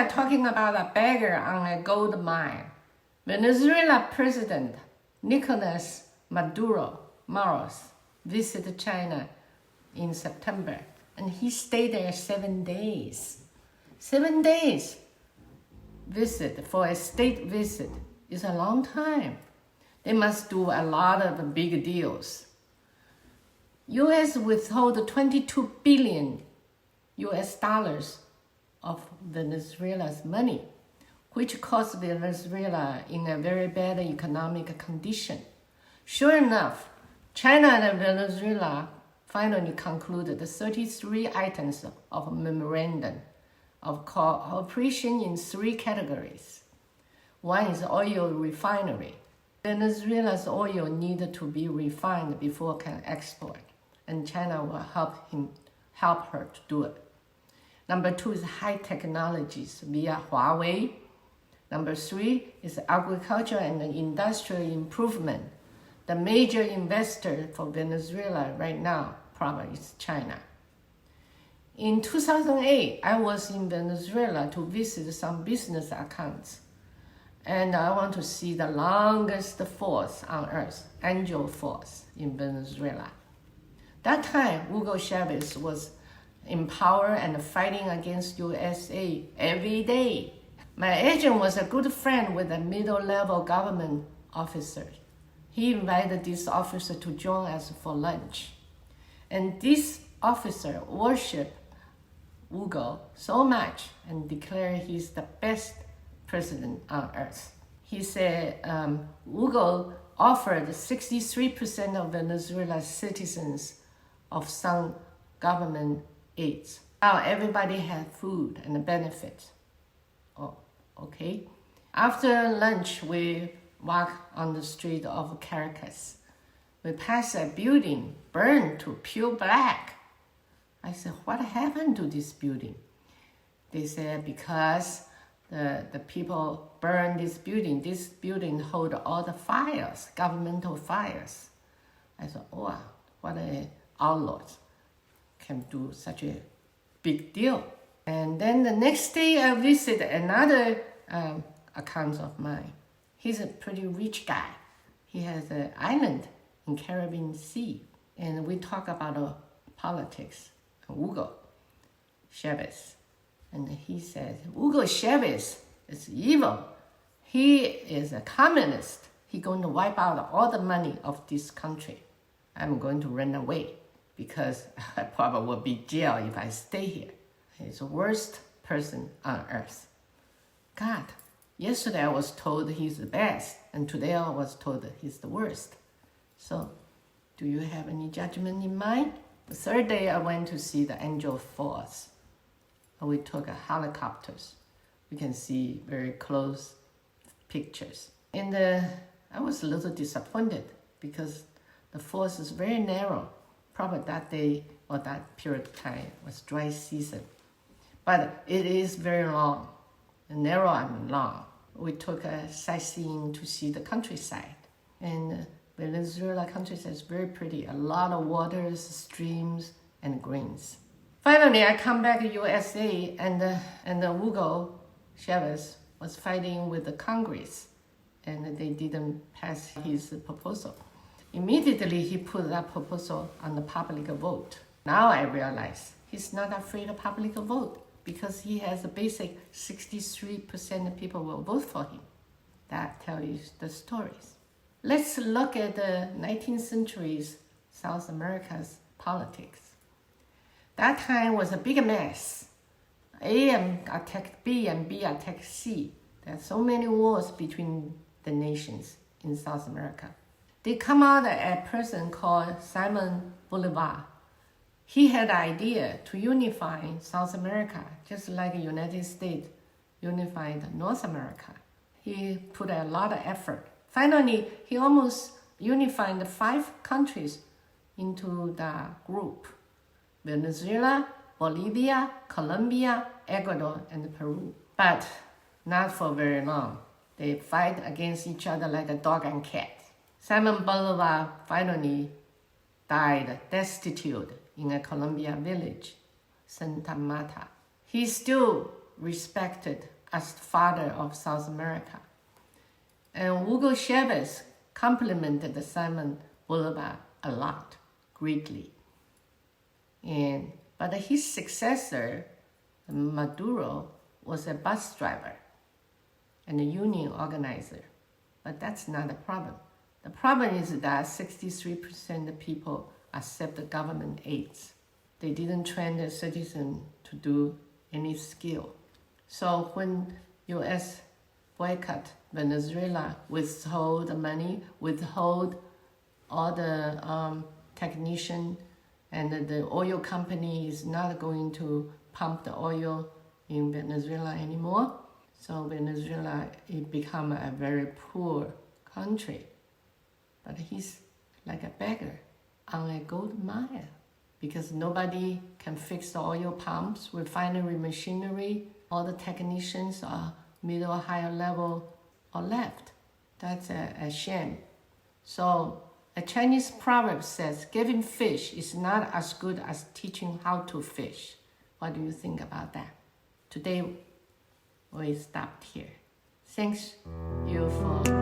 are talking about a beggar on a gold mine. Venezuela President Nicolas Maduro Moros visited China in September, and he stayed there 7 days. 7 days visit for a state visit is a long time. They must do a lot of big deals. U.S. withhold 22 billion U.S. dollars of Venezuela's money, which caused Venezuela in a very bad economic condition. Sure enough, China and Venezuela finally concluded the 33 items of a memorandum of cooperation in 3 categories. One is oil refinery. Venezuela's oil needed to be refined before it can export, and China will help her to do it. Number 2 is high technologies via Huawei. Number 3 is agriculture and industrial improvement. The major investor for Venezuela right now probably is China. In 2008, I was in Venezuela to visit some business accounts, and I want to see the longest force on earth, Angel Force in Venezuela. That time, Hugo Chavez was in power and fighting against USA every day. My agent was a good friend with a middle-level government officer. He invited this officer to join us for lunch. And this officer worshiped Hugo so much and declared he's the best president on earth. He said Hugo offered 63% of Venezuela's citizens of some government aids. Now everybody had food and benefits. Oh, okay. After lunch, we walked on the street of Caracas. We passed a building burned to pure black. I said, what happened to this building? They said, because the people burned this building. This building hold all the fires, governmental fires. I said, oh, what an outlaws can do such a big deal. And then the next day I visited another account of mine. He's a pretty rich guy. He has an island in Caribbean Sea. And we talk about politics. Hugo Chavez. And he said, Hugo Chavez is evil. He is a communist. He's going to wipe out all the money of this country. I'm going to run away because I probably will be jailed if I stay here. He's the worst person on earth. God, yesterday I was told he's the best, and today I was told that he's the worst. So, do you have any judgment in mind? The third day I went to see the Angel Falls. We took helicopters. We can see very close pictures. And I was a little disappointed because the falls is very narrow. Probably that day or that period of time was dry season. But it is very long, narrow and long. We took a sightseeing to see the countryside. And Venezuela countryside is very pretty. A lot of waters, streams, and greens. Finally, I come back to USA, and Hugo Chavez was fighting with the Congress, and they didn't pass his proposal. Immediately, he put that proposal on the public vote. Now I realize he's not afraid of public vote because he has a basic 63% of people will vote for him. That tells you the stories. Let's look at the 19th century's South America's politics. That time was a big mess. A attacked B and B attacked C. There are so many wars between the nations in South America. They come out a person called Simon Bolivar. He had the idea to unify South America, just like the United States unified North America. He put a lot of effort. Finally, he almost unified the 5 countries into the group: Venezuela, Bolivia, Colombia, Ecuador, and Peru. But not for very long. They fight against each other like a dog and cat. Simon Bolivar finally died destitute in a Colombian village, Santa Marta. He's still respected as the father of South America. And Hugo Chavez complimented Simon Bolivar a lot, greatly. But his successor, Maduro, was a bus driver and a union organizer. But that's not the problem. The problem is that 63% of people accept the government aids. They didn't train the citizen to do any skill. So when U.S. boycott Venezuela, withhold the money, withhold all the technician, and the oil company is not going to pump the oil in Venezuela anymore. So Venezuela, it become a very poor country. But he's like a beggar on a gold mine because nobody can fix the oil pumps, refinery machinery. All the technicians are middle, higher level or left. That's a shame. So a Chinese proverb says, giving fish is not as good as teaching how to fish. What do you think about that? Today, we stopped here. Thanks you for